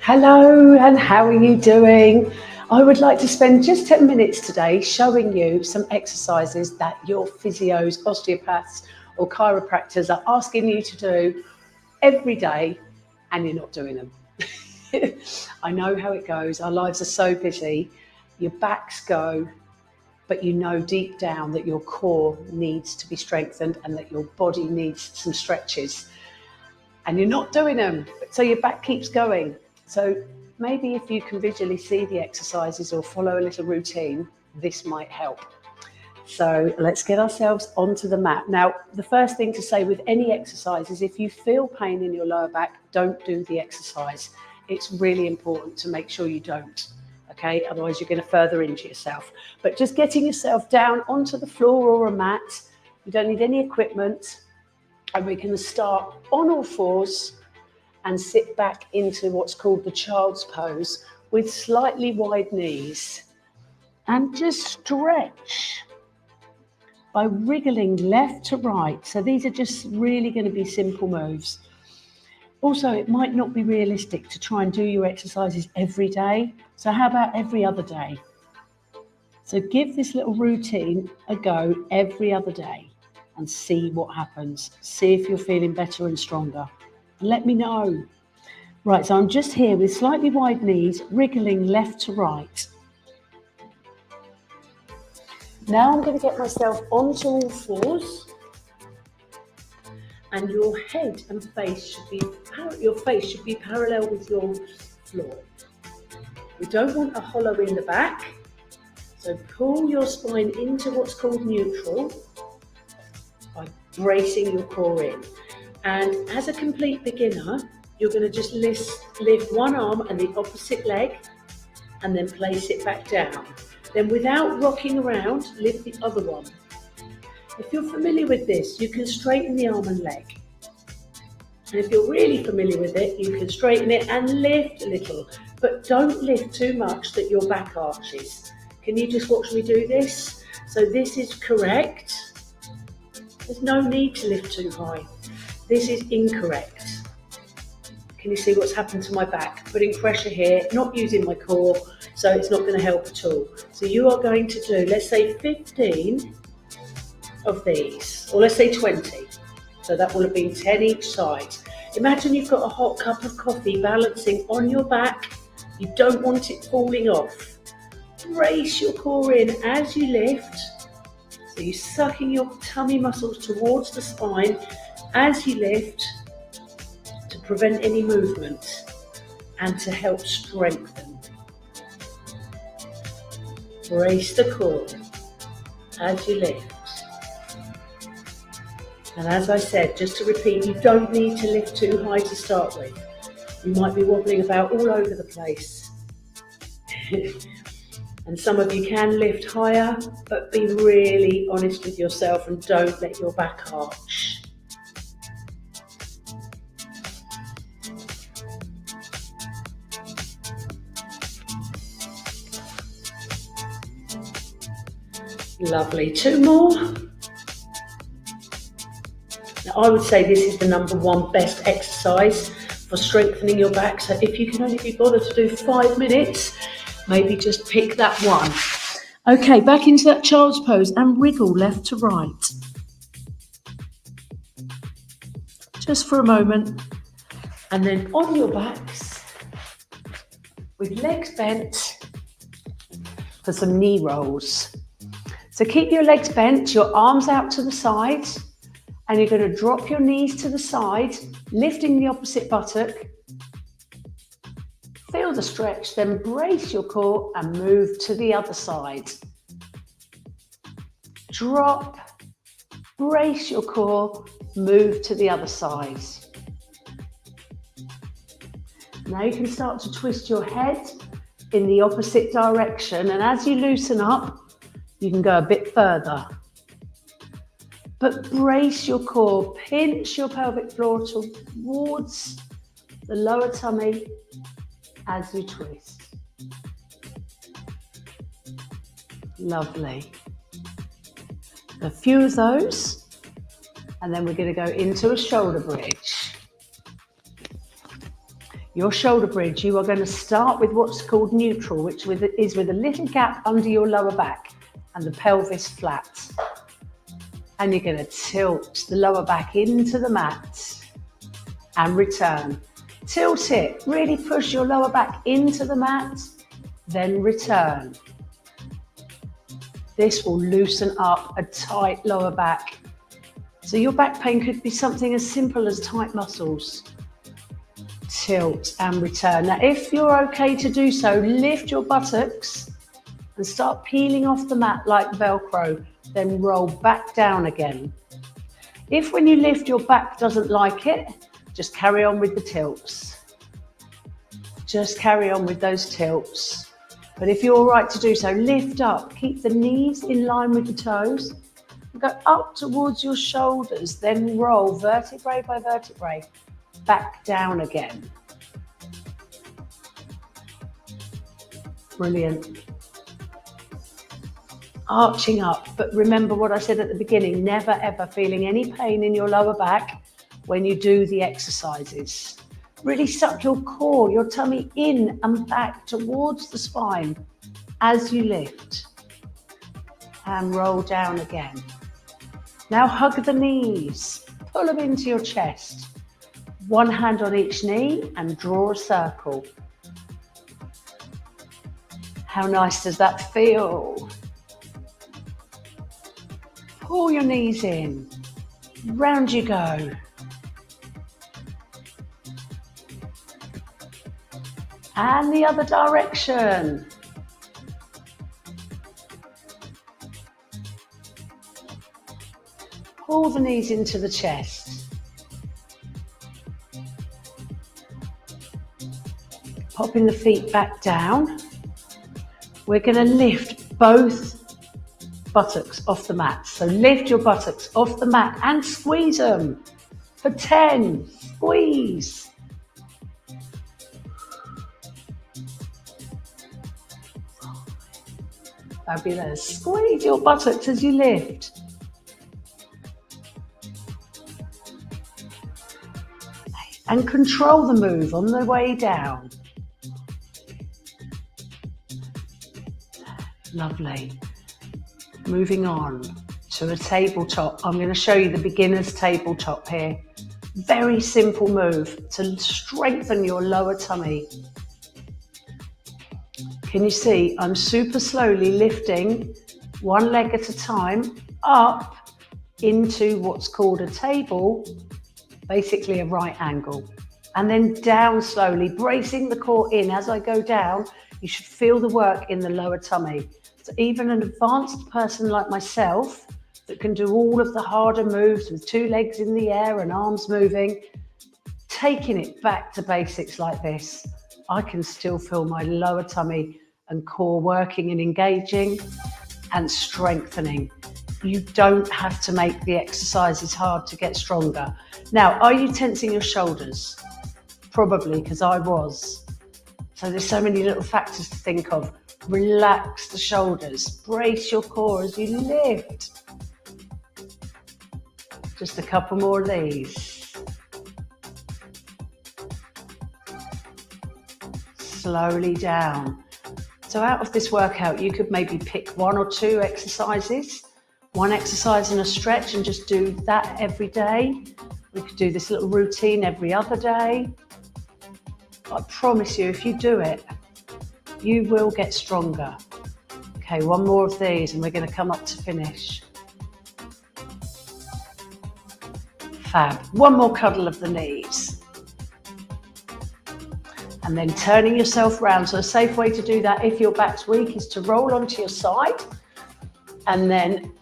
Hello, and how are you doing? I would like to spend just 10 minutes today showing you some exercises that your physios, osteopaths, or chiropractors are asking you to do every day, and you're not doing them. I know how it goes. Our lives are so busy. Your backs go, but you know deep down that your core needs to be strengthened and that your body needs some stretches, and you're not doing them. So your back keeps going. So maybe if you can visually see the exercises or follow a little routine, this might help. So let's get ourselves onto the mat. Now, the first thing to say with any exercise is if you feel pain in your lower back, don't do the exercise. It's really important to make sure you don't, okay? Otherwise you're going to further injure yourself. But just getting yourself down onto the floor or a mat, you don't need any equipment, and we're going to start on all fours and sit back into what's called the child's pose with slightly wide knees, and just stretch by wriggling left to right. So these are just really going to be simple moves. Also, it might not be realistic to try and do your exercises every day. So how about every other day? So give this little routine a go every other day and see what happens. See if you're feeling better and stronger. Let me know. Right, so I'm just here with slightly wide knees, wriggling left to right. Now I'm going to get myself onto all fours, and your head and face should be parallel with your floor. We don't want a hollow in the back, so pull your spine into what's called neutral by bracing your core in. And as a complete beginner, you're going to just lift one arm and the opposite leg, and then place it back down. Then without rocking around, lift the other one. If you're familiar with this, you can straighten the arm and leg. And if you're really familiar with it, you can straighten it and lift a little, but don't lift too much that your back arches. Can you just watch me do this? So this is correct. There's no need to lift too high. This is incorrect. Can you see what's happened to my back? Putting pressure here, not using my core, so it's not going to help at all. So you are going to do, let's say 15 of these, or let's say 20. So that will have been 10 each side. Imagine you've got a hot cup of coffee balancing on your back. You don't want it falling off. Brace your core in as you lift. So you're sucking your tummy muscles towards the spine as you lift, to prevent any movement and to help strengthen. Brace the core as you lift. And as I said, just to repeat, you don't need to lift too high to start with. You might be wobbling about all over the place. And some of you can lift higher, but be really honest with yourself and don't let your back arch. Lovely. 2 more. Now, I would say this is the number one best exercise for strengthening your back. So if you can only be bothered to do 5 minutes, maybe just pick that one. Okay, back into that child's pose and wriggle left to right. Just for a moment. And then on your backs, with legs bent, for some knee rolls. So keep your legs bent, your arms out to the side, and you're going to drop your knees to the side, lifting the opposite buttock. Feel the stretch, then brace your core and move to the other side. Drop, brace your core, move to the other side. Now you can start to twist your head in the opposite direction, and as you loosen up, you can go a bit further. But brace your core, pinch your pelvic floor towards the lower tummy as you twist. Lovely. A few of those, and then we're going to go into a shoulder bridge. Your shoulder bridge, you are going to start with what's called neutral, which is with a little gap under your lower back and the pelvis flat. And you're going to tilt the lower back into the mat and return. Tilt it, really push your lower back into the mat, then return. This will loosen up a tight lower back. So your back pain could be something as simple as tight muscles. Tilt and return. Now, if you're okay to do so, lift your buttocks and start peeling off the mat like Velcro, then roll back down again. If when you lift your back doesn't like it, just carry on with the tilts. Just carry on with those tilts. But if you're all right to do so, lift up, keep the knees in line with the toes, go up towards your shoulders, then roll vertebrae by vertebrae, back down again. Brilliant. Arching up, but remember what I said at the beginning, never ever feeling any pain in your lower back when you do the exercises. Really suck your core, your tummy in and back towards the spine as you lift. And roll down again. Now hug the knees, pull them into your chest. One hand on each knee and draw a circle. How nice does that feel? Pull your knees in, round you go. And the other direction. Pull the knees into the chest. Popping the feet back down. We're going to lift both buttocks off the mat. So lift your buttocks off the mat and squeeze them for 10. Squeeze. Fabulous. Squeeze your buttocks as you lift. And control the move on the way down. Lovely. Moving on to a tabletop. I'm going to show you the beginner's tabletop here. Very simple move to strengthen your lower tummy. Can you see? I'm super slowly lifting one leg at a time up into what's called a table, basically a right angle, and then down slowly, bracing the core in. As I go down, you should feel the work in the lower tummy. So even an advanced person like myself that can do all of the harder moves with 2 legs in the air and arms moving, taking it back to basics like this, I can still feel my lower tummy and core working and engaging and strengthening. You don't have to make the exercises hard to get stronger. Now, are you tensing your shoulders? Probably, because I was. So there's so many little factors to think of. Relax the shoulders, brace your core as you lift. Just a couple more of these. Slowly down. So out of this workout, you could maybe pick 1 or 2 exercises, 1 exercise and a stretch, and just do that every day. We could do this little routine every other day. I promise you, if you do it, you will get stronger. Okay, 1 more of these and we're going to come up to finish. Fab. 1 more cuddle of the knees. And then turning yourself round. So a safe way to do that if your back's weak is to roll onto your side and then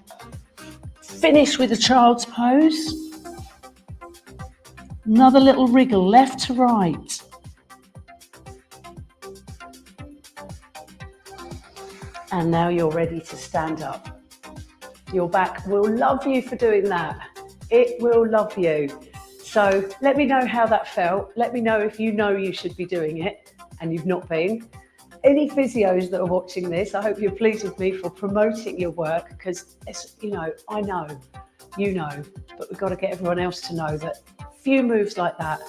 finish with a child's pose. Another little wriggle left to right. And now you're ready to stand up. Your back will love you for doing that. It will love you. So let me know how that felt. Let me know if you know you should be doing it and you've not been. Any physios that are watching this, I hope you're pleased with me for promoting your work, because it's, I know, but we've got to get everyone else to know that a few moves like that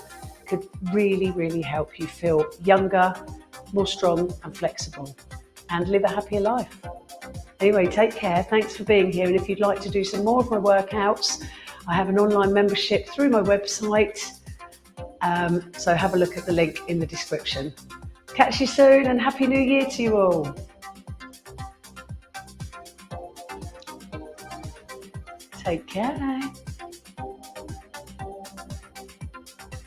could really, really help you feel younger, more strong and flexible, and live a happier life. Anyway, take care. Thanks for being here. And if you'd like to do some more of my workouts, I have an online membership through my website. So have a look at the link in the description. Catch you soon, and Happy New Year to you all. Take care.